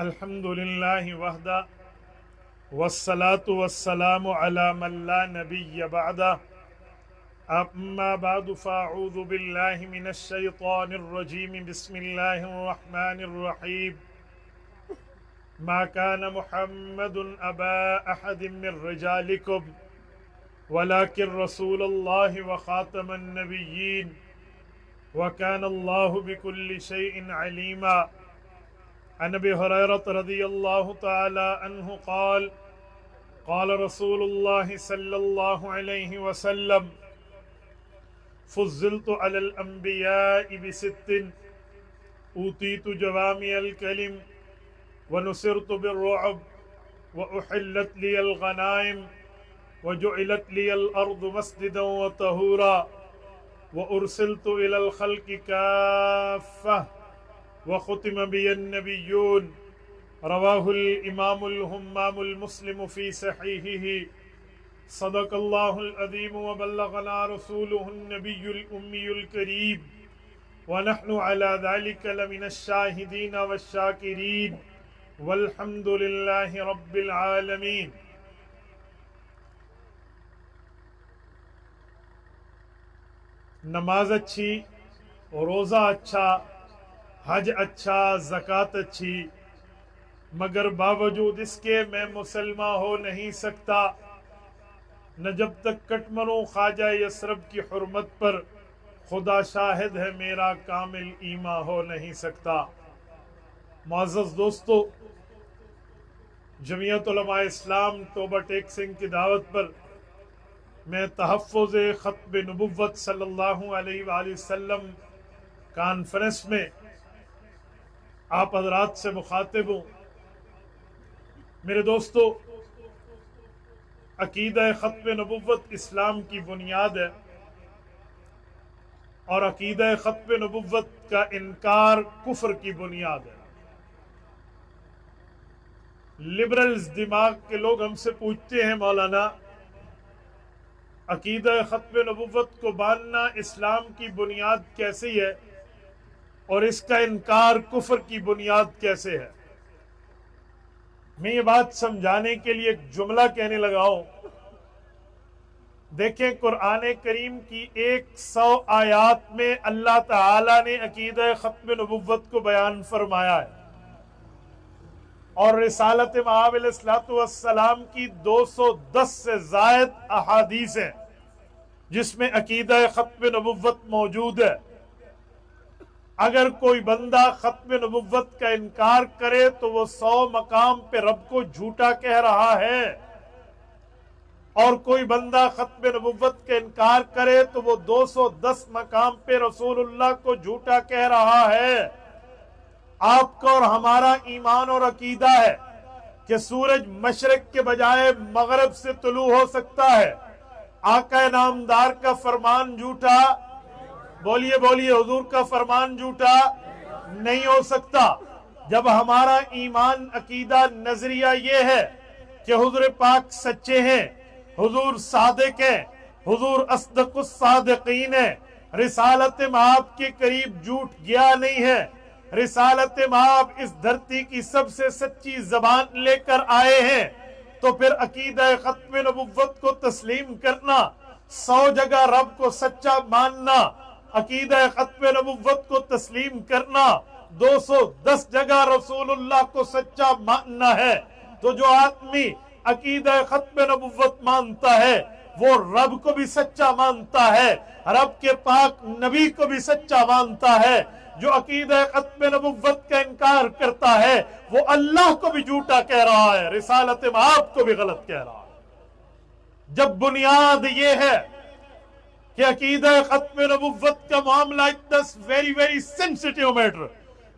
الحمد للہ وحدہ والصلاة والسلام على من لا نبی بعدہ اما بعد فاعوذ باللہ من الشیطان الرجیم بسم اللہ الرحمن الرحیم ما كان محمد ابا احد من رجالکم ولكن رسول اللہ وخاتم النبیین وكان اللہ بكل شيء عليما عن ابي هريرة رضي الله تعالى عنه قال قال رسول الله صلى الله عليه وسلم فضلت على الأنبياء بست أوتيت جوامع الكلم ونصرت بالرعب وأحلت لي الغنائم وجعلت لي الأرض مسجدا وطهورا وأرسلت إلى الخلق كافة وختم بي النبيون رواه الإمام الهمام المسلم في صحيحه صدق الله العظيم وبلغنا رسوله النبي الأمي الكريم ونحن على ذلك لمن الشاهدين والشاكرين والحمد لله رب العالمين. نماز اچھی، روزہ اچھا، حج اچھا، زکوٰۃ اچھی، مگر باوجود اس کے میں مسلمان ہو نہیں سکتا نہ جب تک کٹ مروں خواجہ یثرب کی حرمت پر، خدا شاہد ہے میرا کامل ایمان ہو نہیں سکتا. معزز دوستو، جمعیت علماء اسلام توبہ ٹیک سنگھ کی دعوت پر میں تحفظ ختم نبوت صلی اللہ علیہ وآلہ وسلم کانفرنس میں آپ حضرات سے مخاطب ہوں. میرے دوستو، عقیدہ ختم نبوت اسلام کی بنیاد ہے، اور عقیدہ ختم نبوت کا انکار کفر کی بنیاد ہے. لبرلز دماغ کے لوگ ہم سے پوچھتے ہیں، مولانا عقیدہ ختم نبوت کو ماننا اسلام کی بنیاد کیسی ہے اور اس کا انکار کفر کی بنیاد کیسے ہے؟ میں یہ بات سمجھانے کے لیے ایک جملہ کہنے لگا ہوں. دیکھیں، قرآن کریم کی 100 آیات میں اللہ تعالی نے عقیدہ ختم نبوت کو بیان فرمایا ہے، اور رسالت مآب علیہ السلام کی 210 سے زائد احادیث ہیں جس میں عقیدہ ختم نبوت موجود ہے. اگر کوئی بندہ ختم نبوت کا انکار کرے تو وہ 100 مقام پہ رب کو جھوٹا کہہ رہا ہے، اور کوئی بندہ ختم نبوت کا انکار کرے تو وہ 210 مقام پہ رسول اللہ کو جھوٹا کہہ رہا ہے. آپ کا اور ہمارا ایمان اور عقیدہ ہے کہ سورج مشرق کے بجائے مغرب سے طلوع ہو سکتا ہے. آقا نامدار کا فرمان جھوٹا، بولیے بولیے، حضور کا فرمان جھوٹا نہیں ہو سکتا. جب ہمارا ایمان عقیدہ نظریہ یہ ہے کہ حضور پاک سچے ہیں، حضور صادق ہیں، حضور اصدق الصادقین ہیں، رسالت مآب کے قریب جھوٹ گیا نہیں ہے، رسالت مآب اس دھرتی کی سب سے سچی زبان لے کر آئے ہیں، تو پھر عقیدہ ختم نبوت کو تسلیم کرنا، 100 جگہ رب کو سچا ماننا، عقیدہ ختم نبوت کو تسلیم کرنا، 210 جگہ رسول اللہ کو سچا ماننا ہے. تو جو آدمی عقیدہ ختم نبوت مانتا ہے وہ رب کو بھی سچا مانتا ہے، رب کے پاک نبی کو بھی سچا مانتا ہے. جو عقیدہ ختم نبوت کا انکار کرتا ہے وہ اللہ کو بھی جھوٹا کہہ رہا ہے، رسالت مآب کو بھی غلط کہہ رہا ہے. جب بنیاد یہ ہے کہ عقیدہ ختم نبوت کا معاملہ اتنا ویری سینسٹیو میٹر،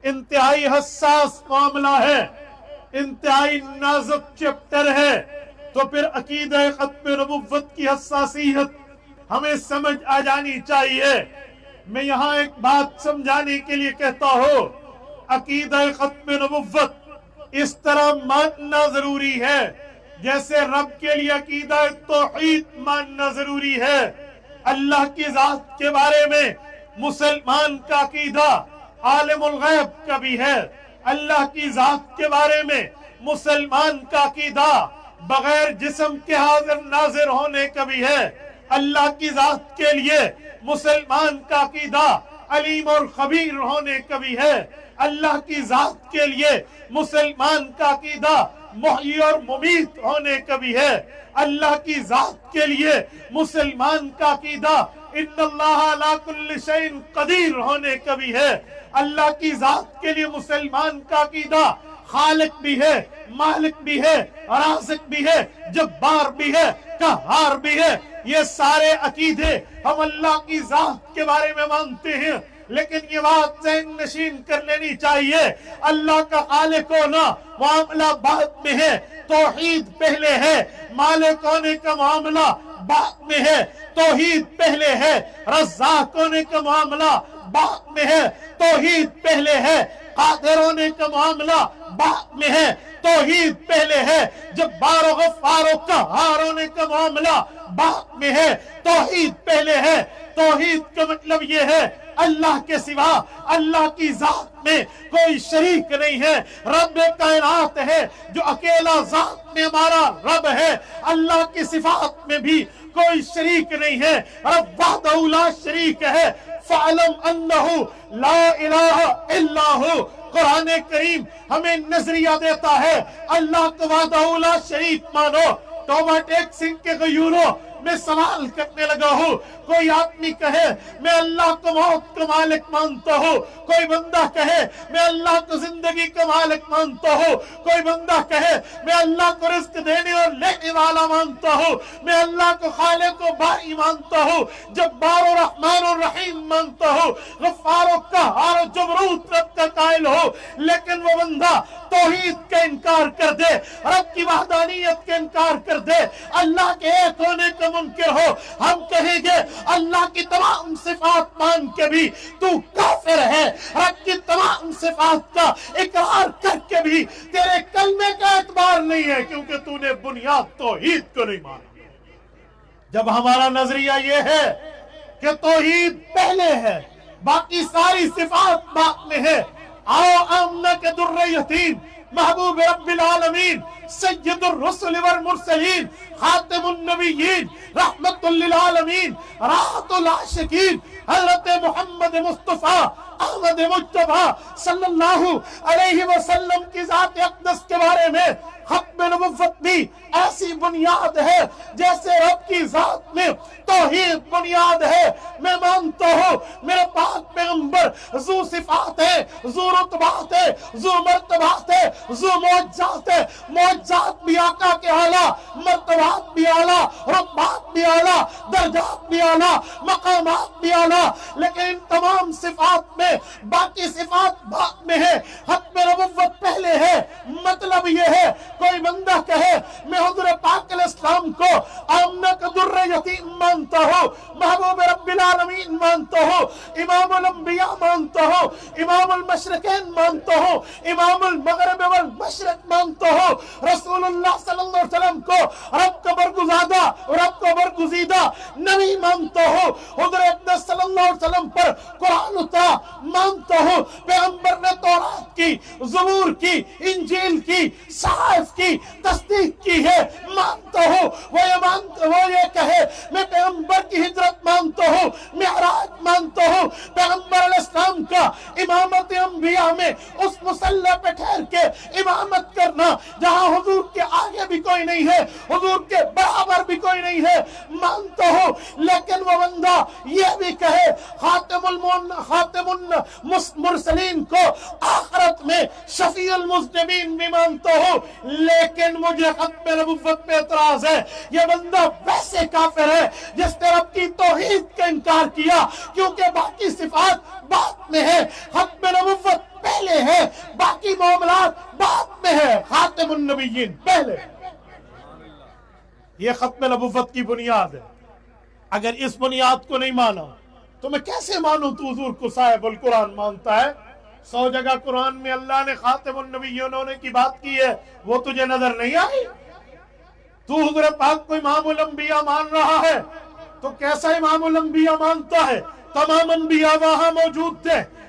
انتہائی حساس معاملہ ہے، انتہائی نازک چیپٹر ہے، تو پھر عقیدہ ختم نبوت کی حساسیت ہمیں سمجھ آ جانی چاہیے. میں یہاں ایک بات سمجھانے کے لیے کہتا ہوں، عقیدہ ختم نبوت اس طرح ماننا ضروری ہے جیسے رب کے لیے عقیدہ توحید ماننا ضروری ہے. اللہ کی ذات کے بارے میں مسلمان کا عقیدہ عالم الغیب کا بھی ہے، اللہ کی ذات کے بارے میں مسلمان کا عقیدہ بغیر جسم کے حاضر ناظر ہونے کا بھی ہے. اللہ کی ذات کے لیے مسلمان کا عقیدہ علیم اور خبیر ہونے کا بھی ہے. اللہ کی ذات کے لیے مسلمان کا عقیدہ محیی اور ممیت ہونے کا بھی ہے. اللہ کی ذات کے لیے مسلمان کا عقیدہ ان اللہ علی کل شیء قدیر ہونے کا بھی ہے. اللہ کی ذات کے لیے مسلمان کا عقیدہ خالق بھی ہے، مالک بھی ہے، رازق بھی ہے، جبار بھی ہے، قہار بھی ہے. یہ سارے عقیدے ہم اللہ کی ذات کے بارے میں مانتے ہیں، لیکن یہ بات ذہن نشین کر لینی چاہیے اللہ کا خالق ہونا معاملہ بعد میں ہے، توحید پہلے ہے. مالک ہونے کا معاملہ بعد میں ہے، توحید پہلے ہے. رزاق ہونے کا معاملہ بعد میں ہے، توحید پہلے ہے. قادر ہونے کا معاملہ بعد میں ہے، توحید پہلے ہے. جبار و غفار و قہار ہونے کا معاملہ بعد میں ہے، توحید پہلے ہے. توحید کا مطلب یہ ہے اللہ کے سوا اللہ کی ذات میں کوئی شریک نہیں ہے. رب کائنات ہے جو اکیلا ذات میں ہمارا رب ہے. اللہ کی صفات میں بھی کوئی شریک نہیں ہے. رب وحدہ لا شریک ہے. فَعْلَمْ أَنَّهُ لَا إِلَٰهَ إِلَّا هُوَ. قرآن کریم ہمیں نظریہ دیتا ہے اللہ کو وحدہ لا شریک مانو. توبہ ٹیک سنگھ کے غیوروں میں سوال کرنے لگا ہوں. کوئی آدمی کہے میں اللہ کو موت کا مالک مانتا ہوں، کوئی بندہ کہے میں اللہ کو زندگی کا مالک مانتا ہوں، کوئی بندہ کہے میں اللہ کو رزق دینے اور لینے والا مانتا ہوں، میں اللہ کو خالق و باری مانتا ہوں، جبار و رحمان و رحیم مانتا ہوں، غفار و قہار و جبروت رب کا قائل ہو. لیکن وہ بندہ توحید کا انکار کر دے، رب کی وحدانیت کا انکار کر دے، اللہ کے ایک ہونے کا منکر ہو. ہم کہیں گے اللہ کی تمام صفات مان کے بھی تو کافر ہے. رب کی تمام صفات کا اقرار کر کے بھی تیرے کلمے کا اعتبار نہیں ہے، کیونکہ تو نے بنیاد توحید کو نہیں مانا. جب ہمارا نظریہ یہ ہے کہ توحید پہلے ہے باقی ساری صفات بعد میں ہے. آؤ آمنہ کے در یتیم محبوب رب العالمین سید الرسل والمرسلین خاتم النبیین رحمت للعالمین راحت العاشقین حضرت محمد مصطفیٰ احمد مجتبیٰ صلی اللہ علیہ وسلم کی ذات اقدس کے بارے میں ختم نبوت بھی ایسی بنیاد ہے جیسے رب کی ذات میں توحید بنیاد ہے. میں مانتا ہوں میرے پاک پیغمبر ذو صفات ہے، ذو رتبات ہے، ذو مرتبات ہے، ذو معجزات ہے. معجزات بھی آقا کے اعلیٰ، مرتبات بھی اعلیٰ، رتبات بھی اعلیٰ، درجات بھی اعلیٰ، مقامات بھی اعلیٰ. لیکن ان تمام صفات میں باقی صفات بعد میں ہے، ختم نبوت پہلے ہے. مطلب یہ ہے کوئی بندہ کہے میں حضور پاک علیہ السلام کو آمنہ کا در یتیم مانتا ہوں، محبوب رب العالمین مانتا ہوں، امام الانبیاء مانتا ہوں، امام المشرقین مانتا ہوں، امام المغرب والمشرق مانتا ہوں، رسول اللہ صلی اللہ علیہ وسلم کو رب کا برگزیدہ رب کا برگزیدہ نبی مانتا ہوں، حضور اقدس صلی اللہ علیہ وسلم پر قرآن اترا مانتا ہوں، پیغمبر نے تورات کی، زبور کی، انجیل کی، صحائف کی تصدیق کی ہے مانتا ہوں. وہ یہ کہے میں پیغمبر کی ہجرت مانتا ہوں، معراج مانتا ہوں، پیغمبر علیہ السلام کا امامت انبیاء میں اس مصلی پہ ٹھہر کے امامت کرنا جہاں حضور کے آگے بھی کوئی نہیں ہے، حضور کے برابر بھی کوئی نہیں ہے مانتا ہوں. لیکن وہ بندہ یہ بھی کہے خاتم المرسلین کو آخرت میں شفیع المذنبین بھی مانتا ہوں. لیکن مجھے ختم نبوت پہ اعتراض ہے. یہ بندہ ویسے کافر ہے جس نے رب کی توحید کا انکار کیا، کیونکہ باقی صفات بعد میں ہے، ختم نبوت پہلے ہے، باقی معاملات بعد میں ہے، خاتم النبیین پہلے. یہ ختم نبوت کی بنیاد ہے. اگر اس بنیاد کو نہیں مانا تو میں کیسے مانوں تو حضور کو صاحب القرآن مانتا ہے؟ 100 جگہ قرآن میں اللہ نے خاتم النبیین ہونے کی بات کی ہے، وہ تجھے نظر نہیں آئی؟ تو حضور پاک کو امام الانبیاء مان رہا ہے تو کیسا امام الانبیاء مانتا ہے؟ تمام انبیاء وہاں موجود تھے،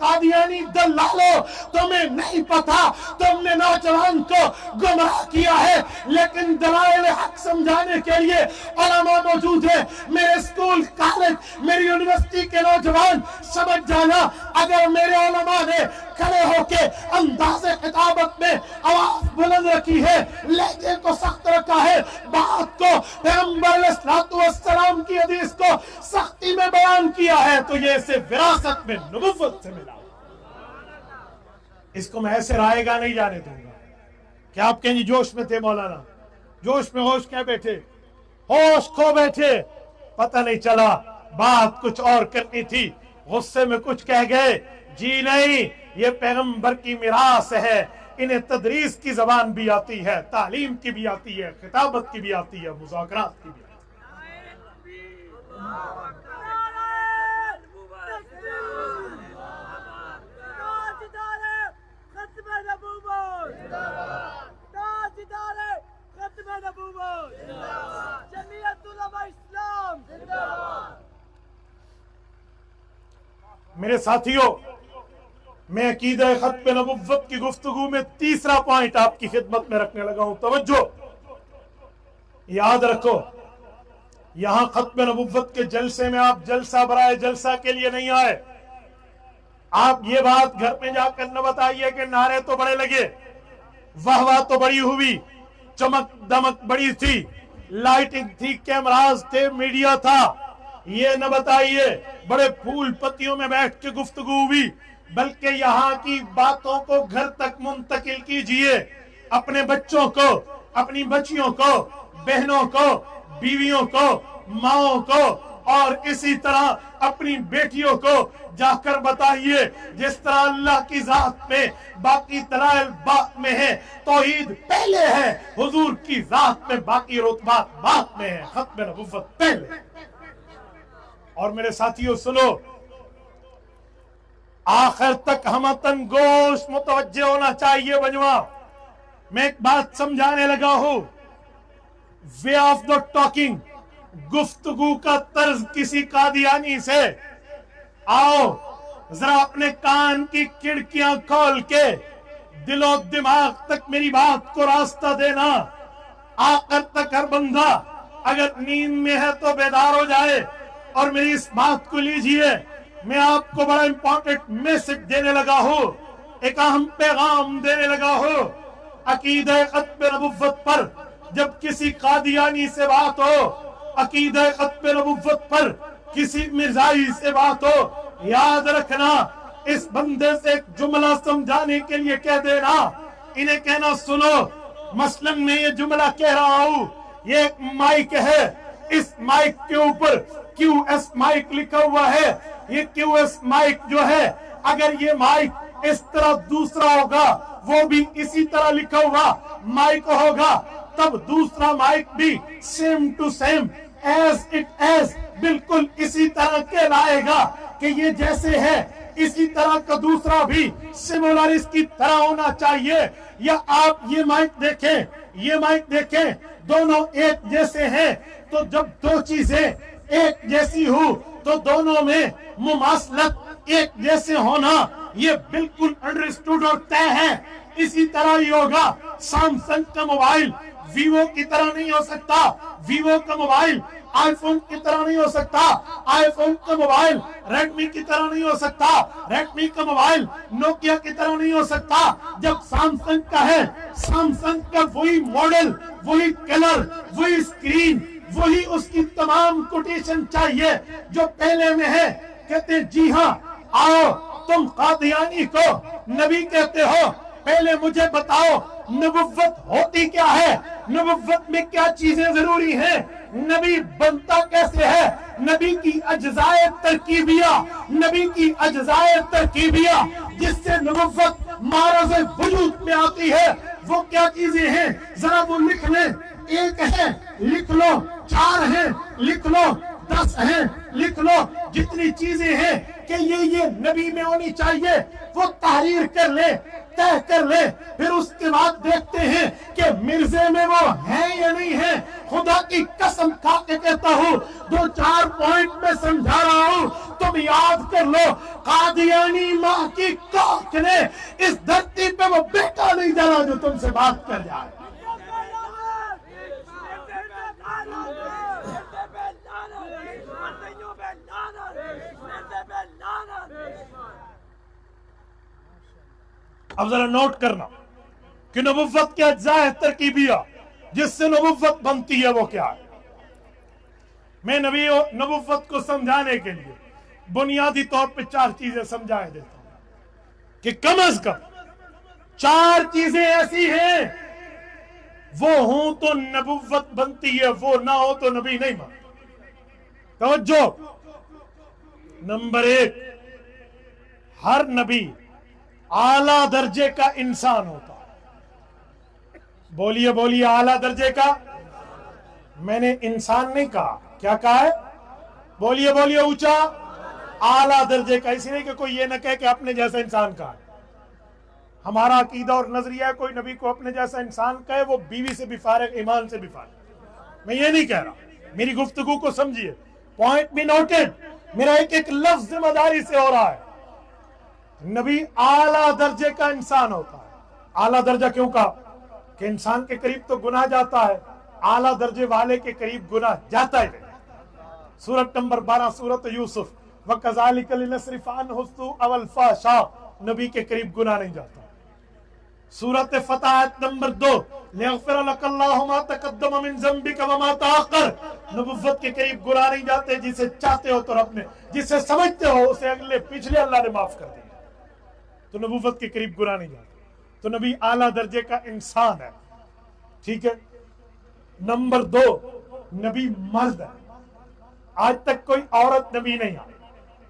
قادیانی دلالو، تمہیں نہیں پتا، تم نے نوجوان کو گمراہ کیا ہے، لیکن دلائل حق سمجھانے کے لیے علماء موجود ہیں۔ میرے اسکول، کالج، میری یونیورسٹی کے نوجوان سمجھ جانا، اگر میرے علماء نے کھڑے ہو کے انداز خطابت میں آواز بلند رکھی ہے، لہجے کو سخت رکھا ہے، بات کو پیغمبر علیہ السلام کی حدیث کو سختی میں بیان کیا ہے، تو یہ اسے وراثت میں نبوت سے ملا۔ اس کو میں ایسے رائے گا نہیں جانے دوں گا کہ آپ کہیں جی جوش میں تھے مولانا، جوش میں ہوش کیا بیٹھے، ہوش کھو بیٹھے، پتہ نہیں چلا بات کچھ اور کرنی تھی، غصے میں کچھ کہہ گئے۔ جی نہیں، یہ پیغمبر کی میراث ہے، انہیں تدریس کی زبان بھی آتی ہے، تعلیم کی بھی آتی ہے، خطابت کی بھی آتی ہے، مذاکرات کی بھی آتی میرے ساتھیوں، میں عقیدہ ختم نبوت کی گفتگو میں تیسرا پوائنٹ آپ کی خدمت میں رکھنے لگا ہوں۔ توجہ، یاد رکھو، یہاں ختم نبوت کے جلسے میں آپ جلسہ برائے جلسہ کے لیے نہیں آئے۔ آپ یہ بات گھر میں جا کر نہ بتائیے کہ نعرے تو بڑے لگے، واہ واہ تو بڑی ہوئی، چمک دمک بڑی تھی، لائٹنگ تھی، کیمراز تھے، میڈیا تھا، یہ نہ بتائیے بڑے پھول پتیوں میں بیٹھ کے گفتگو ہوئی، بلکہ یہاں کی باتوں کو گھر تک منتقل کیجئے، اپنے بچوں کو، اپنی بچیوں کو، بہنوں کو، بیویوں کو، ماؤں کو، اور اسی طرح اپنی بیٹیوں کو جا کر بتائیے، جس طرح اللہ کی ذات میں باقی دلائل بعد میں ہے، توحید پہلے ہے، حضور کی ذات میں باقی رتبات بعد میں ہے، ختم نبوت پہلے۔ اور میرے ساتھیوں سنو، آخر تک ہمتن گوش متوجہ ہونا چاہیے۔ بنوا میں ایک بات سمجھانے لگا ہوں، وے آف دا ٹاکنگ، گفتگو کا طرز کسی قادیانی سے، آؤ ذرا اپنے کان کی کھڑکیاں کھول کے دل و دماغ تک میری بات کو راستہ دینا۔ آخر تک ہر بندہ اگر نیند میں ہے تو بیدار ہو جائے اور میری اس بات کو لیجئے۔ میں آپ کو بڑا امپورٹنٹ میسج دینے لگا ہوں، ایک اہم پیغام دینے لگا ہوں۔ عقیدہ ختم نبوت پر جب کسی قادیانی سے بات ہو، عقیدہ ختم نبوت پر کسی مرزائی سے بات ہو، یاد رکھنا، اس بندے سے ایک جملہ سمجھانے کے لیے کہہ دینا، انہیں کہنا سنو، مثلاً میں یہ جملہ کہہ رہا ہوں، یہ ایک مائک ہے، اس مائک کے اوپر کیو ایس مائک لکھا ہوا ہے، یہ کیو ایس مائک جو ہے، اگر یہ مائک اس طرح دوسرا ہوگا، وہ بھی اسی طرح لکھا ہوا مائک ہوگا، تب دوسرا مائک بھی same to same, as it is, بالکل اسی طرح کہلائے گا کہ یہ جیسے ہے اسی طرح کا دوسرا بھی سمولر اس کی طرح ہونا چاہیے۔ یا آپ یہ مائک دیکھیں، یہ مائک دیکھیں، دونوں ایک جیسے ہیں، تو جب دو چیزیں ایک جیسی ہو تو دونوں میں مماثلت ایک جیسے ہونا یہ بالکل انڈرسٹوڈ اور طے ہے۔ اسی طرح ہی ہوگا، سامسنگ کا موبائل ویوو کی طرح نہیں ہو سکتا، ویوو کا موبائل آئی فون کی طرح نہیں ہو سکتا، آئی فون کا موبائل ریڈمی کی طرح نہیں ہو سکتا، ریڈمی کا موبائل نوکیا کی طرح نہیں ہو سکتا۔ جب سامسنگ کا ہے، سامسنگ کا وہی ماڈل، وہی کلر، وہی اسکرین، وہی اس کی تمام کوٹیشن چاہیے جو پہلے میں ہے۔ کہتے ہیں جی ہاں، آؤ تم قادیانی کو نبی کہتے ہو، پہلے مجھے بتاؤ نبوت ہوتی کیا ہے، نبوت میں کیا چیزیں ضروری ہیں، نبی بنتا کیسے ہے، نبی کی اجزائے ترکیبیہ، نبی کی اجزائے ترکیبیہ جس سے نبوت معرض وجود میں آتی ہے، وہ کیا چیزیں ہیں، ذرا وہ لکھ لیں۔ ایک ہے لکھ لو، 4 ہیں لکھ لو، 10 ہیں لکھ لو، جتنی چیزیں ہیں کہ یہ نبی میں ہونی چاہیے، وہ تحریر کر لیں، طے کر لیں، پھر اس کے بعد دیکھتے ہیں کہ مرزے میں وہ ہیں یا نہیں ہیں۔ خدا کی قسم کھا کے کہتا ہوں، 2-4 پوائنٹ میں سمجھا رہا ہوں، تم یاد کر لو، قادیانی ماں کی کوکھ نے اس دھرتی پہ وہ بیٹا نہیں ڈالا جو تم سے بات کر جائے۔ اب ذرا نوٹ کرنا کہ نبوت کے اجزاء ترکیبیہ جس سے نبوت بنتی ہے وہ کیا ہے۔ میں نبوت کو سمجھانے کے لیے بنیادی طور پہ 4 چیزیں سمجھائے دیتا ہوں کہ کم از کم 4 چیزیں ایسی ہیں وہ ہوں تو نبوت بنتی ہے، وہ نہ ہو تو نبی نہیں بنتا۔ توجہ، نمبر 1، ہر نبی اعلیٰ درجے کا انسان ہوتا ہے۔ بولیے بولیے، اعلیٰ درجے کا۔ میں نے انسان نہیں کہا، کیا کہا ہے؟ بولیے بولیے اونچا، اعلیٰ درجے کا۔ اسی لیے کہ کوئی یہ نہ کہے کہ اپنے جیسا انسان کہا ہے۔ ہمارا عقیدہ اور نظریہ ہے کوئی نبی کو اپنے جیسا انسان کہے وہ بیوی سے بھی فارغ، ایمان سے بھی فارغ۔ میں یہ نہیں کہہ رہا، میری گفتگو کو سمجھیے، پوائنٹ بھی نوٹڈ، میرا ایک لفظ ذمہ داری سے ہو رہا ہے۔ نبی اعلیٰ درجے کا انسان ہوتا ہے۔ اعلیٰ درجہ کیوں کہا؟ کہ انسان کے قریب تو گناہ جاتا ہے، اعلیٰ درجے والے کے قریب گناہ جاتا ہی نہیں۔ سورت نمبر 12 سورت یوسف، وَكَذَلِكَ لِنَصْرِفَ عَنْهُ السُّوءَ وَالْفَحْشَاءَ، نبی کے قریب گناہ نہیں جاتا۔ سورت فتح آیت نمبر 2، لِيَغْفِرَ لَكَ اللَّهُ مَا تَقَدَّمَ مِن ذَنبِكَ وَمَا تَأَخَّرَ، نبوت کے قریب گناہ نہیں جاتے۔ جسے چاہتے ہو تو رب نے، جسے سمجھتے ہو اسے اگلے پچھلے اللہ نے معاف کر دیا، تو نبوت کے قریب گناہ نہیں جاتا۔ تو نبی اعلیٰ درجے کا انسان ہے، ٹھیک ہے۔ نمبر 2، نبی مرد ہے۔ آج تک کوئی عورت نبی نہیں آئی۔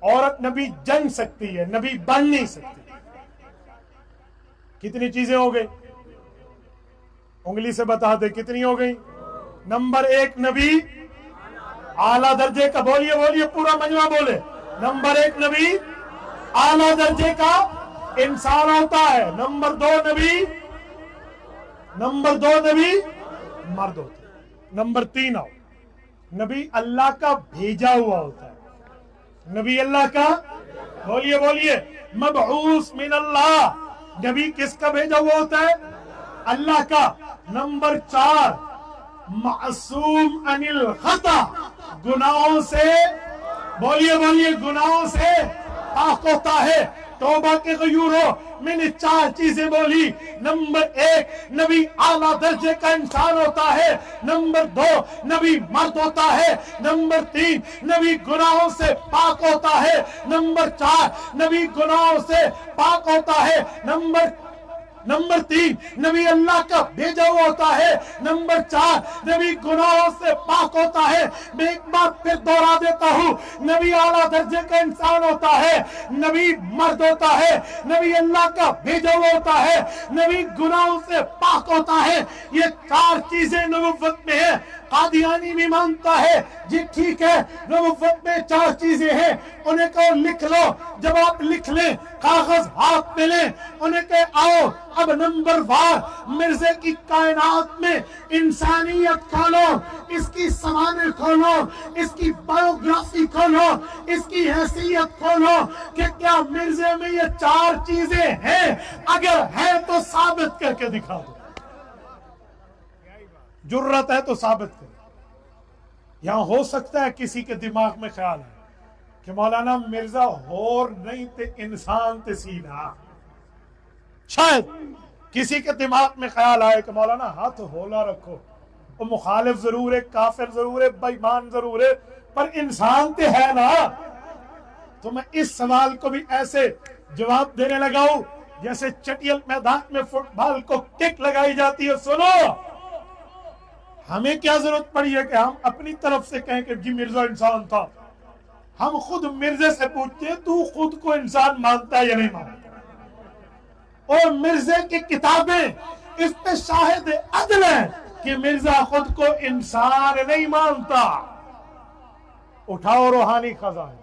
عورت نبی جن سکتی ہے، نبی بن نہیں سکتی۔ کتنی چیزیں ہو گئی؟ انگلی سے بتا دے کتنی ہو گئی؟ نمبر 1، نبی اعلیٰ درجے کا۔ بولیے بولیے، پورا مجمع بولے۔ نمبر 1، نبی اعلیٰ درجے کا انسان ہوتا ہے۔ نمبر 2، نبی مرد ہوتا ہے۔ نمبر 3 آؤ، نبی اللہ کا بھیجا ہوا ہوتا ہے۔ نبی اللہ کا، بولیے بولیے، مبعوث من اللہ، نبی کس کا بھیجا ہوا ہوتا ہے؟ اللہ کا۔ نمبر 4، معصوم عن الخطا، گناہوں سے، بولیے بولیے، گناہوں سے پاک ہوتا ہے، توبہ کے غیور ہو۔ میں نے 4 چیزیں بولی۔ نمبر 1، نبی اعلیٰ درجے کا انسان ہوتا ہے۔ نمبر 2، نبی مرد ہوتا ہے۔ نمبر 3، نبی گناہوں سے پاک ہوتا ہے۔ نمبر 4، نبی گناہوں سے پاک ہوتا ہے۔ نمبر 3، نبی اللہ کا بھیجا ہوا ہوتا ہے۔ نمبر 4، نبی گناہوں سے پاک ہوتا ہے۔ میں ایک بات پھر دوہرا دیتا ہوں، نبی اعلیٰ درجے کا انسان ہوتا ہے، نبی مرد ہوتا ہے، نبی اللہ کا بھیجا ہوا ہوتا ہے، نبی گناہوں سے پاک ہوتا ہے۔ یہ 4 چیزیں نبوت میں ہیں۔ قادیانی بھی مانتا ہے، جی ٹھیک ہے، نبوت میں 4 چیزیں ہیں، انہیں کہو لکھ لو۔ جب آپ لکھ لیں، کاغذ ہاتھ میں لیں، انہیں کہ آؤ اب نمبر وار مرزے کی کائنات میں انسانیت کھولو، اس کی سوانح کھولو، اس کی بایوگرافی کھولو، اس کی حیثیت کھولو کہ کیا مرزے میں یہ 4 چیزیں ہیں؟ اگر ہے تو ثابت کر کے دکھا دو۔ جرت ہے تو ثابت کرے۔ یہاں ہو سکتا ہے کسی کے دماغ میں خیال ہے کہ مولانا مرزا ہور نہیں تے انسان تے سینا، شاید کسی کے دماغ میں خیال آئے کہ مولانا ہاتھ ہولا رکھو، وہ مخالف ضرور ہے، کافر ضرور ہے، بے ایمان ضرور ہے، پر انسان تے ہے نا۔ تو میں اس سوال کو بھی ایسے جواب دینے لگا ہوں جیسے چٹیل میدان میں فٹ بال کو کک لگائی جاتی ہے۔ سنو، ہمیں کیا ضرورت پڑی ہے کہ ہم اپنی طرف سے کہیں کہ جی مرزا انسان تھا؟ ہم خود مرزے سے پوچھتے ہیں تو خود کو انسان مانتا ہے یا نہیں مانتا؟ اور مرزے کی کتابیں اس پہ شاہد عدل ہیں کہ مرزا خود کو انسان نہیں مانتا۔ اٹھاؤ روحانی خزانے،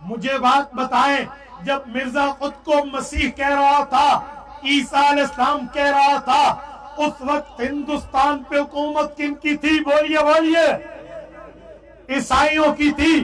مجھے بات بتائیں، جب مرزا خود کو مسیح کہہ رہا تھا، عیسیٰ علیہ السلام کہہ رہا تھا، اس وقت ہندوستان پہ حکومت کن کی تھی؟ بولیے بولیے۔ عیسائیوں کی تھی،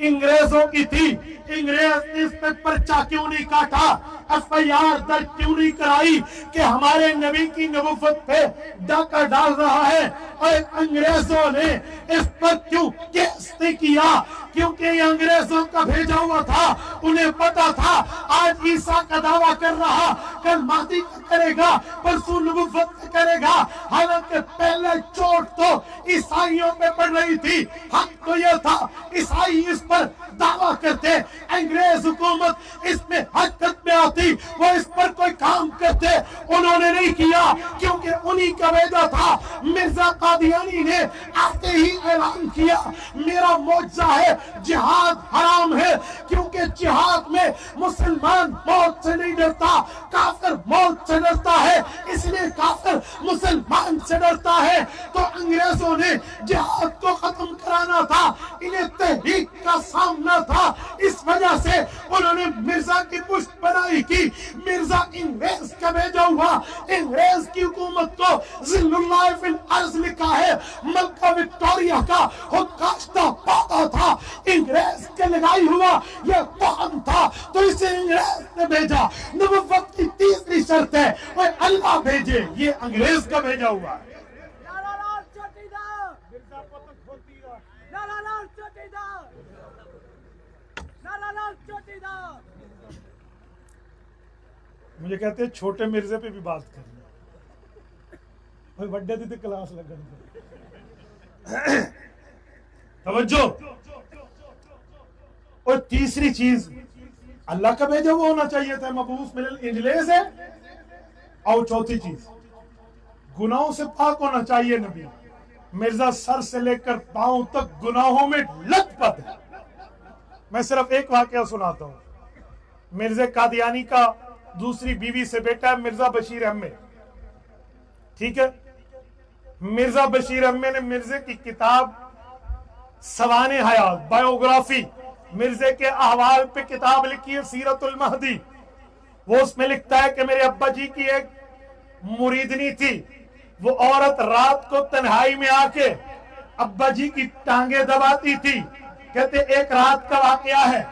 انگریزوں کی تھی۔ انگریز نے اس پہ پرچہ کیوں نہیں کاٹا، ایف آئی آر درج کیوں نہیں کرائی کہ ہمارے نبی کی نبوت پہ ڈاکہ ڈال رہا ہے؟ اور انگریزوں نے اس پر کیوں کیس نہیں کیا؟ کیونکہ یہ انگریزوں کا بھیجا ہوا تھا، انہیں پتا تھا آج عیسیٰ کا دعویٰ کر رہا، کل مہدی کا کرے گا، پرسوں نبوت کا کرے گا۔ حالانکہ پہلے چوٹ تو عیسائیوں پہ پڑ رہی تھی، حق تو یہ تھا عیسائی اس پر دعویٰ کرتے، انگریز حکومت اس میں حرکت میں آتی، وہ اس پر کوئی کام کرتے، انہوں نے نہیں کیا کیونکہ انہی کا بھیجا تھا۔ مرزا قادیانی نے آتے ہی اعلان کیا میرا معجزہ ہے جہاد حرام ہے، کیونکہ جہاد میں مسلمان موت سے نہیں ڈرتا، کافر موت سے ڈرتا ہے، اس لیے کافر مسلمان سے ڈرتا ہے۔ تو انگریزوں نے جہاد کو ختم کرانا تھا، انہیں تحریک کا سامنا تھا، اس وجہ سے انہوں نے مرزا کی پشت بنائی کی۔ مرزا انگریز کا بھیجا ہوا، انگریز کی حکومت کو ذل اللہ فی الارض لکھا ہے، ملکہ وکٹوریہ کا خود کاشتہ پودا تھا، انگریز کے لگائی ہوا یہ توہم تھا، تو اسے انگریز نے بھیجا۔ نبوت کی تیسری شرط ہے وہ اللہ بھیجے، یہ انگریز کا بھیجا ہوا ہے۔ مجھے کہتے ہیں چھوٹے مرزے پہ بھی بات کرنا، بڑے دی کلاس لگن توجہ۔ اور تیسری چیز اللہ کا بھیجا وہ ہونا چاہیے تھا، مبعوث من الانجلیز ہے۔ اور چوتھی چیز گناہوں سے پاک ہونا چاہیے نبی۔ مرزا سر سے لے کر پاؤں تک گناہوں میں لت پت ہے۔ میں صرف ایک واقعہ سناتا ہوں۔ مرزا قادیانی کا دوسری بیوی سے بیٹا ہے مرزا بشیر احمد، ٹھیک ہے؟ مرزا بشیر احمد نے مرزے کی کتاب سوانح حیات، بایوگرافی، مرزے کے احوال پہ کتاب لکھی ہے، سیرت المہدی۔ وہ اس میں لکھتا ہے کہ میرے ابا جی کی ایک مریدنی تھی، وہ عورت رات کو تنہائی میں آ کے ابا جی کی ٹانگیں دباتی تھی۔ کہتے ایک رات کا واقعہ ہے،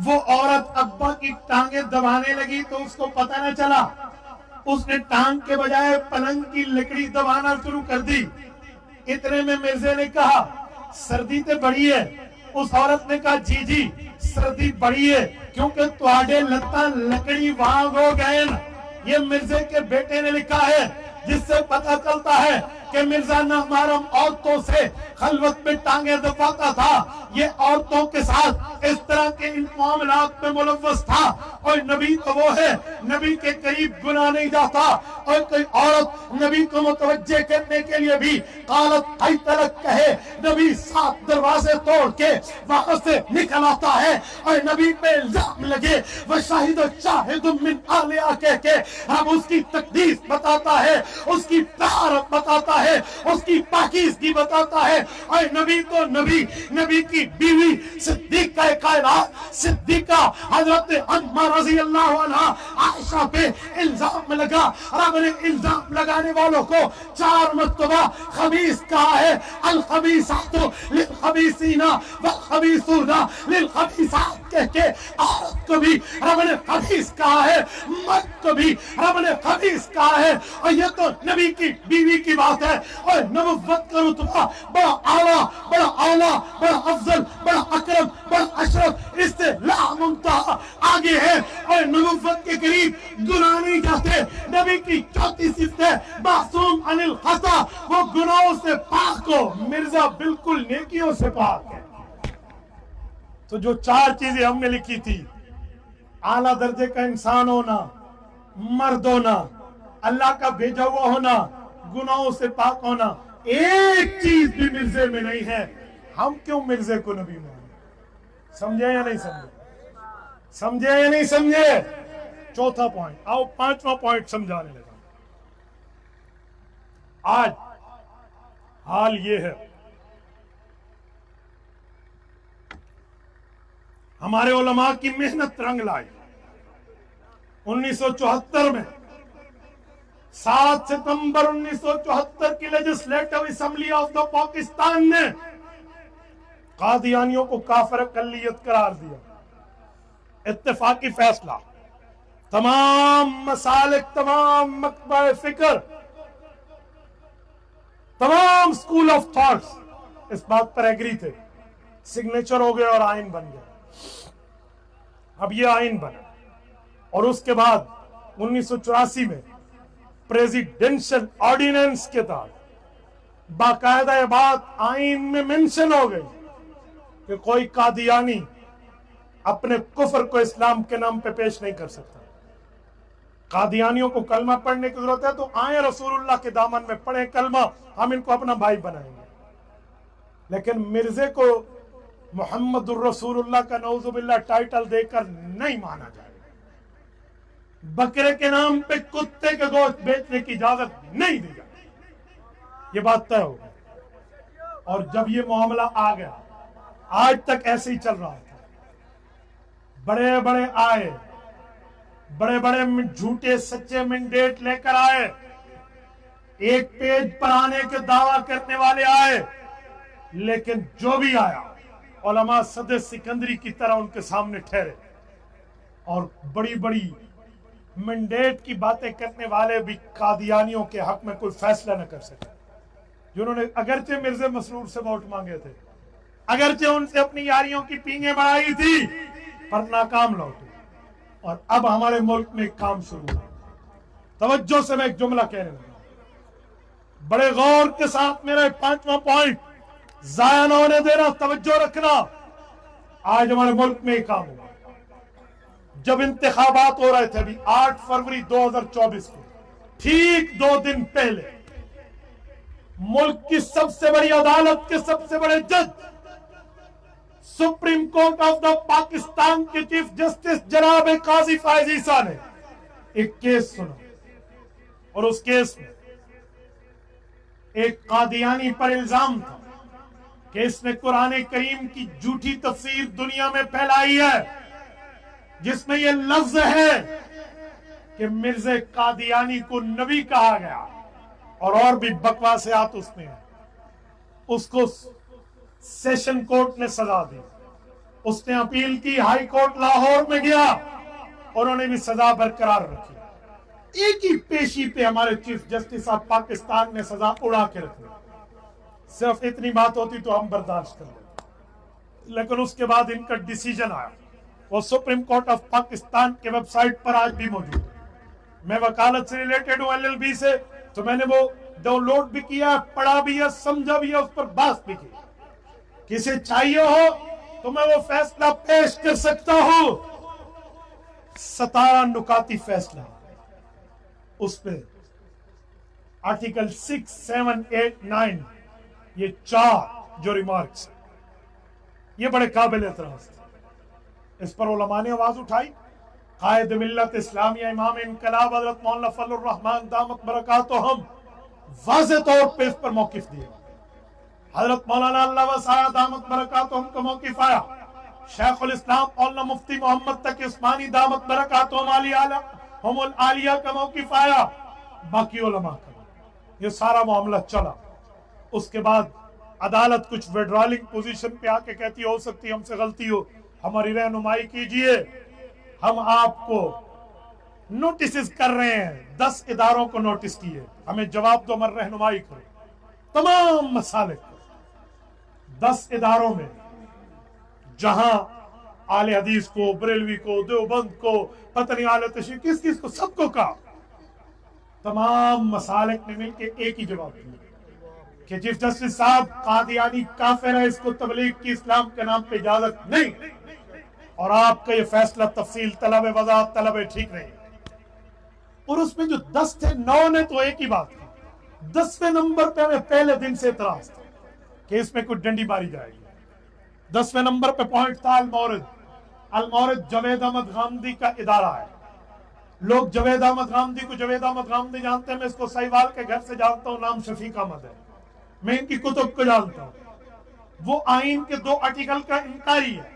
وہ عورت ابا کی ٹانگیں دبانے لگی تو اس کو پتہ نہ چلا، اس نے ٹانگ کے بجائے پلنگ کی لکڑی دبانا شروع کر دی۔ اتنے میں مرزے نے کہا سردی تے بڑی ہے۔ اس عورت نے کہا جی جی سردی بڑی ہے کیونکہ تواڈے لتاں لکڑی وانگ ہو گئے نا۔ یہ مرزے کے بیٹے نے لکھا ہے، جس سے پتہ چلتا ہے کہ مرزا نامحرم عورتوں سے خلوت میں ٹانگیں دباتا تھا، یہ عورتوں کے ساتھ اس طرح کے ان معاملات میں ملوث تھا۔ اور نبی تو وہ ہے، نبی کے قریب گناہ نہیں جاتا۔ اور کوئی عورت نبی کو متوجہ کرنے کے لیے بھی قالت حیت لک کہے، نبی 7 دروازے توڑ کے وہاں سے نکل آتا ہے، اور نبی پہ الزام لگے وشاہد شاہد من اہلہا کہہ کے ہم اس کی تقدیس بتاتا ہے، اس کی طہارت بتاتا ہے، اس کی پاکیزگی بتاتا ہے۔ اور نبی تو نبی کی بیوی صدیقہ کائنات صدیقہ حضرت عمر رضی اللہ عنہ عائشہ پہ الزام لگا۔ رب نے الزام لگانے والوں کو 4 مرتبہ خبیث کہا ہے، الخبیثات للخبیثین والخبیثون للخبیثات کہہ کے عورت کو بھی رب نے خبیث کہا ہے، مرد کو بھی رب نے خبیث کہا ہے۔ اور یہ تو نبی کی بیوی کی بات ہے، اور نبوت کا رتبہ بڑا اعلیٰ، بڑا اعلیٰ، بڑا افضل، بڑا اکرم، بڑا اشرف، اس سے لا منتہا آگے ہے۔ اور نبوت کے قریب گناہ نہیں جاتے۔ نبی کی چوتھی صفت ہے معصوم عن الخطا، وہ گناہوں سے پاک ہو۔ مرزا بالکل نیکیوں سے پاک ہے۔ تو جو 4 چیزیں ہم نے لکھی تھی، اعلیٰ درجے کا انسان ہونا، مرد ہونا، اللہ کا بھیجا ہوا ہونا، گناہوں سے پاک ہونا، ایک چیز بھی مرزے میں نہیں ہے۔ ہم کیوں مرزے کو نبی مانے؟ سمجھے یا نہیں سمجھے؟ سمجھے یا نہیں سمجھے؟ چوتھا پوائنٹ، آؤ 5واں پوائنٹ سمجھانے لگا۔ آج حال یہ ہے، ہمارے علماء کی محنت رنگ لائی. 1974 میں 7 ستمبر 1974 کی legislative assembly of the Pakistan نے قادیانیوں کو کافر اقلیت قرار دیا. اتفاقی فیصلہ. تمام مسالک، تمام مکتبہ فکر، تمام اسکول آف تھاٹس اس بات پر ایگری تھے. سگنیچر ہو گئے اور آئین بن گیا. اب یہ آئین بنا اور اس کے بعد 1984 میں پریزیڈنشل آرڈیننس کے تحت باقاعدہ یہ بات آئین میں منشن ہو گئی کہ کوئی قادیانی اپنے کفر کو اسلام کے نام پہ پیش نہیں کر سکتا. قادیانیوں کو کلمہ پڑھنے کی ضرورت ہے تو آئیں رسول اللہ کے دامن میں پڑھیں کلمہ، ہم ان کو اپنا بھائی بنائیں گے. لیکن مرزے کو محمد الرسول اللہ کا نعوذ باللہ ٹائٹل دے کر نہیں مانا جائے گا. بکرے کے نام پہ کتے کے گوشت بیچنے کی اجازت نہیں دی جائے. یہ بات طے ہو گئی. اور جب یہ معاملہ آ گیا، آج تک ایسے ہی چل رہا تھا. بڑے بڑے آئے، بڑے بڑے جھوٹے سچے مینڈیٹ لے کر آئے، ایک پیج پر آنے کے دعویٰ کرنے والے آئے، لیکن جو بھی آیا علماء صدر سکندری کی طرح ان کے سامنے ٹھہرے. اور بڑی بڑی مینڈیٹ کی باتیں کرنے والے بھی قادیانیوں کے حق میں کوئی فیصلہ نہ کر سکے، جنہوں نے اگرچہ مرزا مسرور سے ووٹ مانگے تھے، اگرچہ ان سے اپنی یاریوں کی پینگیں بڑھائی تھی، پر ناکام لوٹے. اور اب ہمارے ملک میں ایک کام شروع ہے. توجہ سے میں ایک جملہ کہہ رہا ہوں، بڑے غور کے ساتھ میرا 5واں پوائنٹ ضائع نہ ہونے دینا، توجہ رکھنا. آج ہمارے ملک میں ایک کام ہوا. جب انتخابات ہو رہے تھے ابھی 8 فروری 2024 کو، ٹھیک 2 دن پہلے ملک کی سب سے بڑی عدالت کے سب سے بڑے جج، supreme court of the Pakistan کے چیف جسٹس جناب قاضی فائز عیسیٰ نے ایک کیس سنا. اور اس کیس میں ایک قادیانی پر الزام تھا کہ اس نے قرآن کریم کی جھوٹی تفسیر دنیا میں پھیلائی ہے، جس میں یہ لفظ ہے کہ مرزا قادیانی کو نبی کہا گیا، اور بھی بکواسیات اس میں ہیں. اس کو سیشن کورٹ نے سزا دی. اس نے اپیل کی، ہائی کورٹ لاہور میں گیا، انہوں نے بھی سزا برقرار رکھی. ایک ہی پیشی پہ ہمارے چیف جسٹس آف پاکستان نے سزا اڑا کے رکھی. صرف اتنی بات ہوتی تو ہم برداشت کر لیتے، لیکن اس کے بعد ان کا ڈیسیجن آیا. وہ سپریم کورٹ آف پاکستان کے ویب سائٹ پر آج بھی موجود ہے. میں وکالت سے ریلیٹڈ ہوں LLB سے، تو میں نے وہ ڈاؤن لوڈ بھی کیا، پڑھا بھی ہے، سمجھا بھی ہے، اس پر بات بھی کی. کسے چاہیے ہو تو میں وہ فیصلہ پیش کر سکتا ہوں. 17 نکاتی فیصلہ اس پہ آرٹیکل 6, 7, 8, 9 یہ 4 جو ریمارکس یہ بڑے قابل اعتراض تھے. اس پر علماء نے آواز اٹھائی. قائد ملت اسلامیہ امام انقلاب حضرت مولانا فضل الرحمان دامت برکاتہم واضح طور پہ اس پر موقف دیے. حضرت مولانا اللہ وسعہ دامت برکاتہم کا موقف آیا. شیخ الاسلام مولانا مفتی محمد تقی عثمانی دامت برکاتہم العالیہ کا موقف آیا. باقی علماء کا یہ سارا معاملہ چلا. اس کے بعد عدالت کچھ ویڈرالنگ پوزیشن پہ آ کے کہتی ہو سکتی ہم سے غلطی ہو، ہماری رہنمائی کیجئے، ہم آپ کو نوٹسز کر رہے ہیں. 10 اداروں کو نوٹس کیے، ہمیں جواب دو، ہماری رہنمائی کرو. تمام مسالک 10 اداروں میں، جہاں اہل حدیث کو، بریلوی کو، دیوبند کو، پتہ نہیں اہل تشیع کس کو، سب کو کہا. تمام مسالک نے مل کے ایک ہی جواب دیا کہ چیف جسٹس صاحب قادیانی کافر ہے، اس کو تبلیغ کی اسلام کے نام پہ اجازت نہیں، اور آپ کا یہ فیصلہ تفصیل طلب ہے، وضاحت طلب ہے، ٹھیک نہیں. اور اس میں جو 10 تھے، 9 نے تو ایک ہی بات کی. 10ویں نمبر پہ ہمیں پہلے دن سے اعتراض تھا کہ اس میں کوئی ڈنڈی ماری جائے گی. 10ویں نمبر پہ پوائنٹ تھا المورد. المورد جاوید احمد غامدی کا ادارہ ہے. لوگ جاوید احمد غامدی کو جاوید احمد غامدی جانتے ہیں، میں اس کو سہیوال کے گھر سے جانتا ہوں، نام شفیق احمد ہے، میں ان کی کتب کو جانتا ہوں. وہ آئین کے 2 آرٹیکل کا انکاری ہے.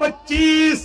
25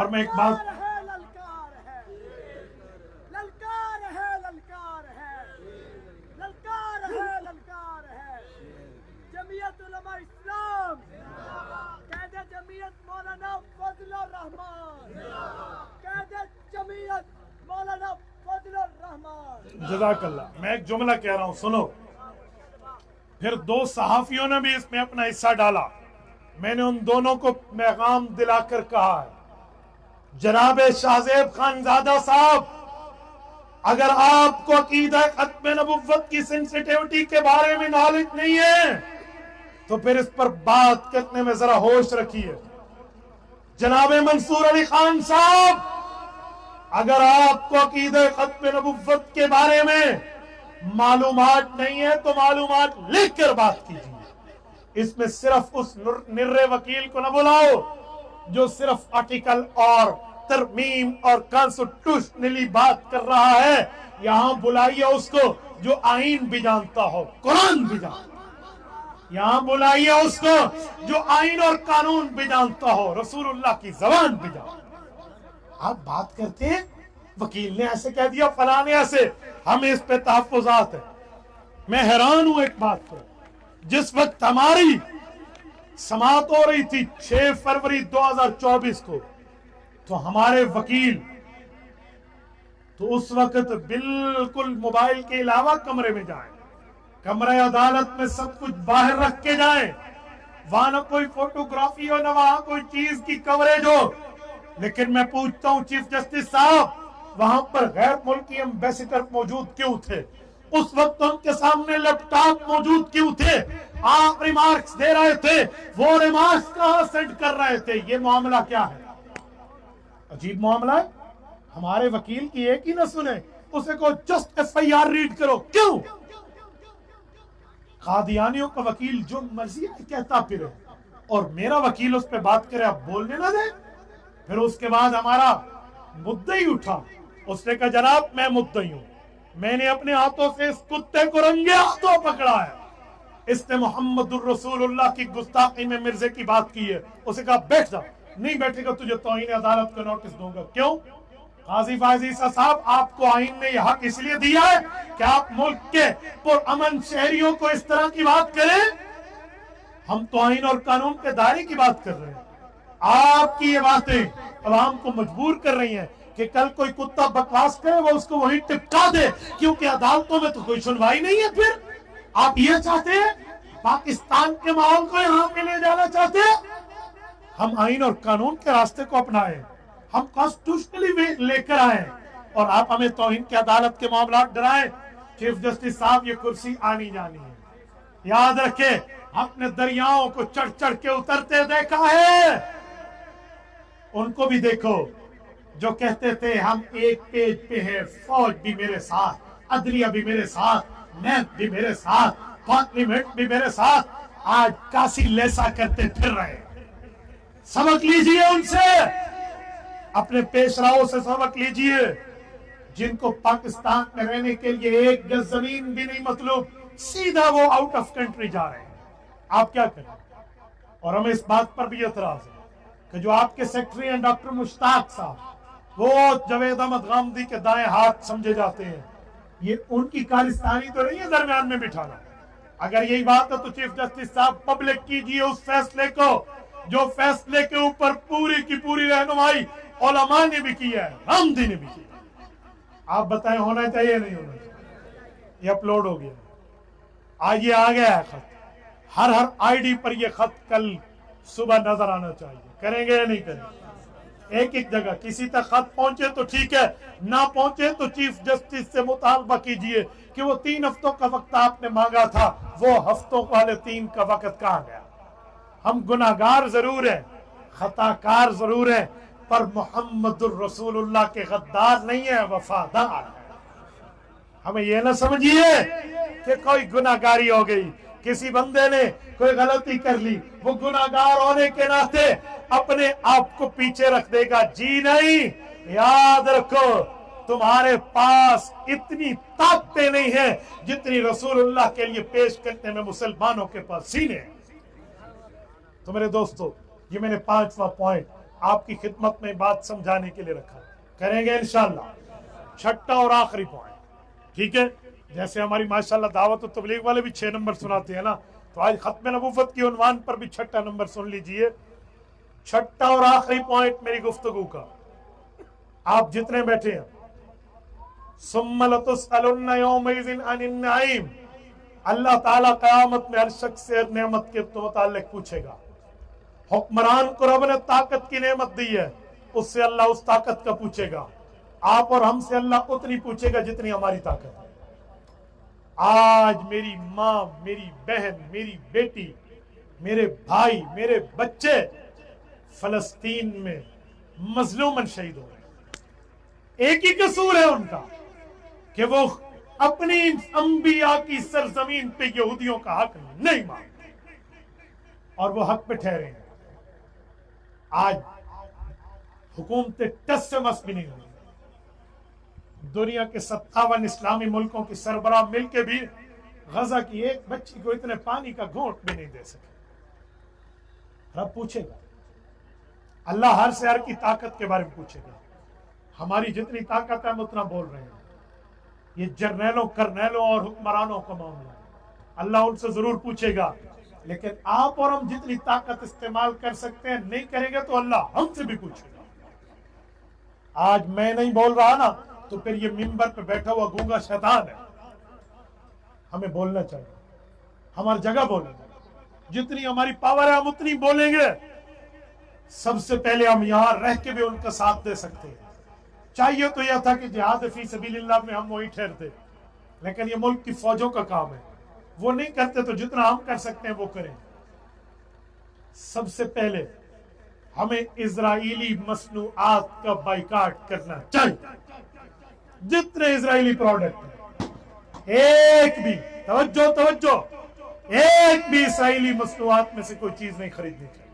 اور میں ایک بات جمعیت علماء اسلام، قائد جمعیت مولانا فضل الرحمان، قائد جمعیت مولانا فضل الرحمان. جزاک اللہ. میں ایک جملہ کہہ رہا ہوں، سنو. پھر دو صحافیوں نے بھی اس میں اپنا حصہ ڈالا. میں نے ان دونوں کو پیغام دلا کر کہا ہے، جناب شاہزیب خانزادہ صاحب، اگر آپ کو عقیدہ ختم نبوت کی سینسیٹیوٹی کے بارے میں نالج نہیں ہے تو پھر اس پر بات کرنے میں ذرا ہوش رکھیے. جناب منصور علی خان صاحب، اگر آپ کو عقیدہ ختم نبوت کے بارے میں معلومات نہیں ہے تو معلومات لکھ کر بات کیجیے. اس میں صرف اس نر وکیل کو نہ بلاؤ جو صرف آرٹیکل اور ترمیم اور کانسٹیٹیوشنلی بات کر رہا ہے. یہاں بلائیے اس کو جو آئین بھی جانتا ہو، قرآن بھی جانتا ہو. یہاں بلائیے اس کو جو آئین اور قانون بھی جانتا ہو، رسول اللہ کی زبان بھی جانتا ہو. آپ بات کرتے ہیں وکیل نے ایسے کہہ دیا، فلاں نے ایسے. ہمیں اس پہ تحفظات ہے. میں حیران ہوں ایک بات پر، جس وقت ہماری سماعت ہو رہی تھی 6 فروری 2024 کو، تو ہمارے وکیل تو اس وقت بالکل موبائل کے علاوہ کمرے میں جائیں، کمرہ عدالت میں سب کچھ باہر رکھ کے جائیں. وہاں نہ کوئی فوٹوگرافی ہو، نہ وہاں کوئی چیز کی کوریج ہو. لیکن میں پوچھتا ہوں چیف جسٹس صاحب، وہاں پر غیر ملکی ایمبیسیڈر موجود کیوں تھے؟ اس وقت ان کے سامنے لیپ ٹاپ موجود کیوں تھے؟ آپ ریمارکس دے رہے تھے، وہ ریمارکس کہاں سینڈ کر رہے تھے؟ یہ معاملہ کیا ہے؟ عجیب معاملہ ہے. ہمارے وکیل کی ایک ہی نہ سنے، اسے کو just F I R read کرو. کیوں؟ قادیانیوں کا وکیل جو مرضی کہتا پھرے اور میرا وکیل اس پہ بات کرے، آپ بولنے نہ دیں. پھر اس کے بعد ہمارا مدعی اٹھا، اس نے کہا جناب میں مدعی ہوں، میں نے اپنے ہاتھوں سے اس کتے کو رنگے ہاتھوں پکڑا ہے، اس نے محمد الرسول اللہ کی گستاخی میں مرزے کی بات کی ہے. اسے کہا بیٹھ جا. نہیں بیٹھے گا تجھے توہین عدالت کو نوٹس دوں گا. کیوں؟ قاضی فائز عیسیٰ صاحب، آپ کو آئین نے یہ حق اس لیے دیا ہے کہ آپ ملک کے پرامن شہریوں کو اس طرح کی بات کریں. ہم تو آئین اور قانون کے دائرے کی بات کر رہے ہیں. آپ کی یہ باتیں عوام کو مجبور کر رہی ہیں کہ کل کوئی کتا بکواس کرے وہ اس کو وہی ٹپکا دے، کیونکہ عدالتوں میں تو کوئی سنوائی نہیں ہے. پھر آپ یہ چاہتے ہیں، پاکستان کے ماحول کو یہاں پہ لے جانا چاہتے ہیں؟ ہم آئین اور قانون کے راستے کو اپنائیں، ہم کانسٹیٹیوشنلی لے کر آئیں، اور آپ ہمیں توہین کی عدالت کے معاملات ڈرائیں. چیف جسٹس صاحب، یہ کرسی آنی جانی ہے. یاد رکھیں، اپنے دریاؤں کو چڑھ چڑھ کے اترتے دیکھا ہے. ان کو بھی دیکھو جو کہتے تھے ہم ایک پیج پہ ہیں، فوج بھی میرے ساتھ، عدلیہ بھی میرے ساتھ، نیب بھی میرے ساتھ، پارلیمنٹ بھی میرے ساتھ. آج کاسی لیسا کرتے پھر رہے. سبق لیجئے ان سے، اپنے پیش راؤں سے سبق لیجئے، جن کو پاکستان میں رہنے کے لیے ایک گز زمین بھی نہیں مطلوب، سیدھا وہ آؤٹ آف کنٹری جا رہے ہیں. آپ کیا کریں؟ اور ہمیں اس بات پر بھی اعتراض ہے کہ جو آپ کے سیکٹری ہیں ڈاکٹر مشتاق صاحب، وہ جاوید احمد غامدی کے دائیں ہاتھ سمجھے جاتے ہیں. یہ ان کی کالستانی تو نہیں ہے درمیان میں بٹھانا. اگر یہی بات ہے تو چیف جسٹس صاحب پبلک کیجئے اس فیصلے کو جو فیصلے کے اوپر پوری کی پوری رہنمائی علماء نے بھی کی ہے، غامدی نے بھی کی. آپ بتائیں ہونا چاہیے نہیں ہونا چاہیے؟ یہ اپلوڈ ہو گیا، آج یہ آ گیا ہے خط. ہر آئی ڈی پر یہ خط کل صبح نظر آنا چاہیے. کریں گے یا نہیں کریں گے؟ ایک ایک جگہ کسی تک خط پہنچے تو ٹھیک ہے، نہ پہنچے تو چیف جسٹس سے مطالبہ کیجئے کہ وہ 3 ہفتوں کا وقت آپ نے مانگا تھا، وہ ہفتوں والے 3 کا وقت کہاں گیا؟ ہم گناہگار ضرور ہیں، خطا کار ضرور ہیں، پر محمد الرسول اللہ کے غدار نہیں ہے، وفادار ہے. ہمیں یہ نہ سمجھیے کہ کوئی گناہگاری ہو گئی، کسی بندے نے کوئی غلطی کر لی، وہ گناہگار ہونے کے ناطے اپنے آپ کو پیچھے رکھ دے گا. جی نہیں. یاد رکھو، تمہارے پاس اتنی طاقتیں نہیں ہیں جتنی رسول اللہ کے لیے پیش کرنے میں مسلمانوں کے پاس سینے ہیں. تو میرے دوستو، یہ میں نے 5واں پوائنٹ آپ کی خدمت میں بات سمجھانے کے لیے رکھا ہے، کریں گے انشاءاللہ۔ چھٹا اور آخری پوائنٹ، ٹھیک ہے؟ جیسے ہماری ماشاءاللہ دعوت و تبلیغ والے بھی 6 نمبر سناتے ہیں نا، تو آج ختم نبوت کی عنوان پر بھی 6 نمبر سن لیجئے۔ چھٹا اور آخری پوائنٹ میری گفتگو کا، آپ جتنے بیٹھے ہیں، ثم لتسألن یومئذ عن النعیم، اللہ تعالیٰ قیامت میں ہر شخص سے نعمت کے متعلق پوچھے گا۔ حکمران کو رب نے طاقت کی نعمت دی ہے، اس سے اللہ اس طاقت کا پوچھے گا۔ آپ اور ہم سے اللہ اتنی پوچھے گا جتنی ہماری طاقت ہے۔ آج میری ماں، میری بہن، میری بیٹی، میرے بھائی، میرے بچے فلسطین میں مظلوماً شہید ہو رہے ہیں۔ ایک ہی قصور ہے ان کا کہ وہ اپنی انبیاء کی سرزمین پہ یہودیوں کا حق نہیں مانتے اور وہ حق پہ ٹھہرے ہیں۔ آج حکومتیں ٹس سے مس بھی نہیں ہوئی، دنیا کے 57 اسلامی ملکوں کی سربراہ مل کے بھی غزہ کی ایک بچی کو اتنے پانی کا گھونٹ بھی نہیں دے سکے۔ رب پوچھے گا، اللہ ہر سے ہر کی طاقت کے بارے میں پوچھے گا۔ ہماری جتنی طاقت ہے ہم اتنا بول رہے ہیں، یہ جرنیلوں، کرنیلوں اور حکمرانوں کا معاملہ ہے، اللہ ان سے ضرور پوچھے گا۔ لیکن آپ اور ہم جتنی طاقت استعمال کر سکتے ہیں نہیں کریں گے تو اللہ ہم سے بھی پوچھے گا۔ آج میں نہیں بول رہا نا تو پھر یہ منبر پہ بیٹھا ہوا گونگا شیطان ہے۔ ہمیں بولنا چاہیے، ہماری جگہ بولیں گے، جتنی ہماری پاور ہے ہم اتنی بولیں گے۔ سب سے پہلے ہم یہاں رہ کے بھی ان کا ساتھ دے سکتے ہیں۔ چاہیے تو یہ تھا کہ جہاد فی سبیل اللہ میں ہم وہی ٹھہرتے، لیکن یہ ملک کی فوجوں کا کام ہے، وہ نہیں کرتے، تو جتنا ہم کر سکتے ہیں وہ کریں۔ سب سے پہلے ہمیں اسرائیلی مصنوعات کا بائیکاٹ کرنا چاہیے۔ جتنے اسرائیلی پروڈکٹ ہیں، ایک بھی توجہ ایک بھی اسرائیلی مصنوعات میں سے کوئی چیز نہیں خریدنی چاہیے۔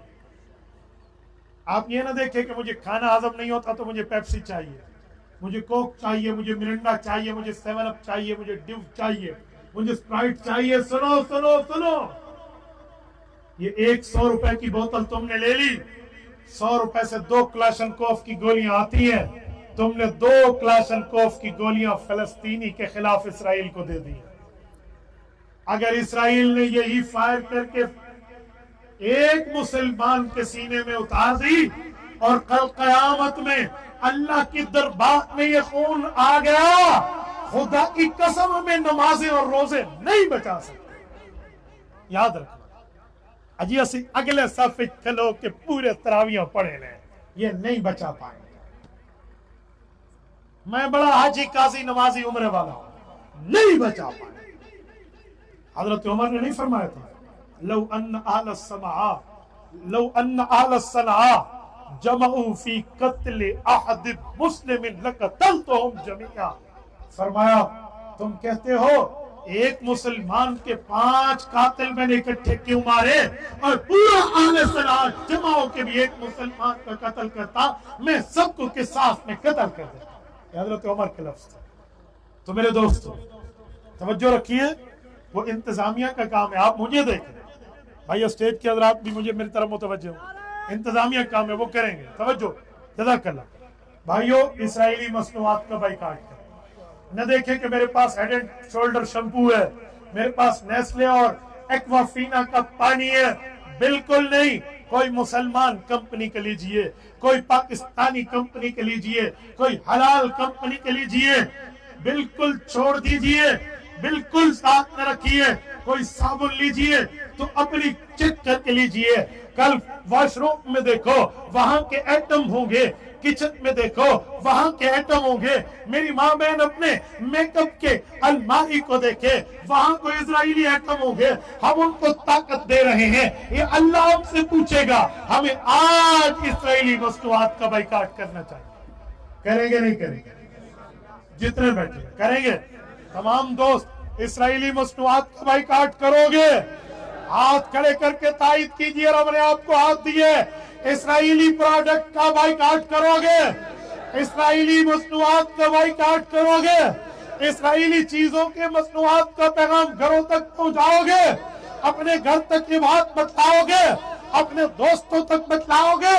آپ یہ نہ دیکھیں کہ مجھے کھانا ہضم نہیں ہوتا تو مجھے پیپسی چاہیے، مجھے کوک چاہیے، مجھے مرنڈا چاہیے، مجھے 7 اپ چاہیے، مجھے ڈیو چاہیے، مجھے اسپرائٹ چاہیے۔ سنو، یہ 100 روپے کی بوتل تم نے لے لی، 100 روپے سے 2 کلاشنکوف کی گولیاں آتی ہیں، تم نے 2 کلاشنکوف کی گولیاں فلسطینی کے خلاف اسرائیل کو دے دی۔ اگر اسرائیل نے یہی فائر کر کے ایک مسلمان کے سینے میں اتار دی اور کل قیامت میں اللہ کی دربار میں یہ خون آ گیا، خدا کی قسم ہمیں نمازیں اور روزے نہیں بچا سکتے۔ یاد رکھنا، اجی اسی اگلے صف چلو کہ پورے تراویاں پڑھے لیں، یہ نہیں بچا پائیں گے۔ میں بڑا حاجی قاضی نمازی عمرے والا ہوں، نہیں بچا پائیں گے۔ حضرت عمر نے نہیں فرمایا تھا لو ان اہل الصنعاء جمعوا فی قتل احد مسلم لقتلتهم جميعا، فرمایا تم کہتے ہو ایک مسلمان کے 5 قاتل میں نے اکٹھے کیوں مارے، اور پورا اہل صنعاء جمع ہو کے بھی ایک مسلمان کا قتل کرتا، میں سب کو قصاص میں قتل کر دیتا۔ یہ حضرت عمر کے لفظ تھے۔ تو میرے دوستو توجہ رکھیے، وہ انتظامیہ کا کام ہے۔ آپ مجھے دیکھیں بھائی، اسٹیج کے حضرات بھی مجھے میری طرف متوجہ ہوں، انتظامیہ کام ہے، وہ کریں گے۔ توجہ، جزاک اللہ۔ بھائیو، اسرائیلی مصنوعات کا بائیکاٹ کریں۔ نہ دیکھیں کہ میرے پاس ہیڈ اینڈ شولڈر شیمپو ہے، میرے پاس نیسلے اور ایکوافینا کا پانی ہے، بالکل نہیں۔ کوئی مسلمان کمپنی کے لیجئے، کوئی پاکستانی کمپنی کے لیجئے، کوئی حلال کمپنی کے لیجئے، بالکل چھوڑ دیجئے، بالکل ساتھ نہ رکھیے۔ کوئی صابن لیجئے تو اپنی چیک کر کے لیجئے۔ کل واش روم میں دیکھو وہاں کے ایٹم ہوں گے، کچن میں دیکھو وہاں کے ایٹم ہوں گے۔ میری ماں بہن اپنے میک اپ کے الماری کو دیکھے، وہاں کوئی اسرائیلی ایٹم ہوں گے۔ ہم ان کو طاقت دے رہے ہیں، یہ اللہ ہم سے پوچھے گا۔ ہمیں آج اسرائیلی مصنوعات کا بائیکاٹ کرنا چاہیے۔ کریں گے نہیں کریں گے؟ جتنے بیٹھے کریں گے؟ تمام دوست اسرائیلی مصنوعات کا بائیکاٹ کرو گے؟ ہاتھ کھڑے کر کے تائید کیجئے، رب نے آپ کو ہاتھ دیے۔ اسرائیلی پروڈکٹ کا بائیکاٹ کرو گے؟ اسرائیلی مصنوعات کا بائیکاٹ کرو گے؟ اسرائیلی چیزوں کے مصنوعات کا پیغام گھروں تک پہنچاؤ گے؟ اپنے گھر تک یہ بات بتلاؤ گے؟ اپنے دوستوں تک بتلاؤ گے؟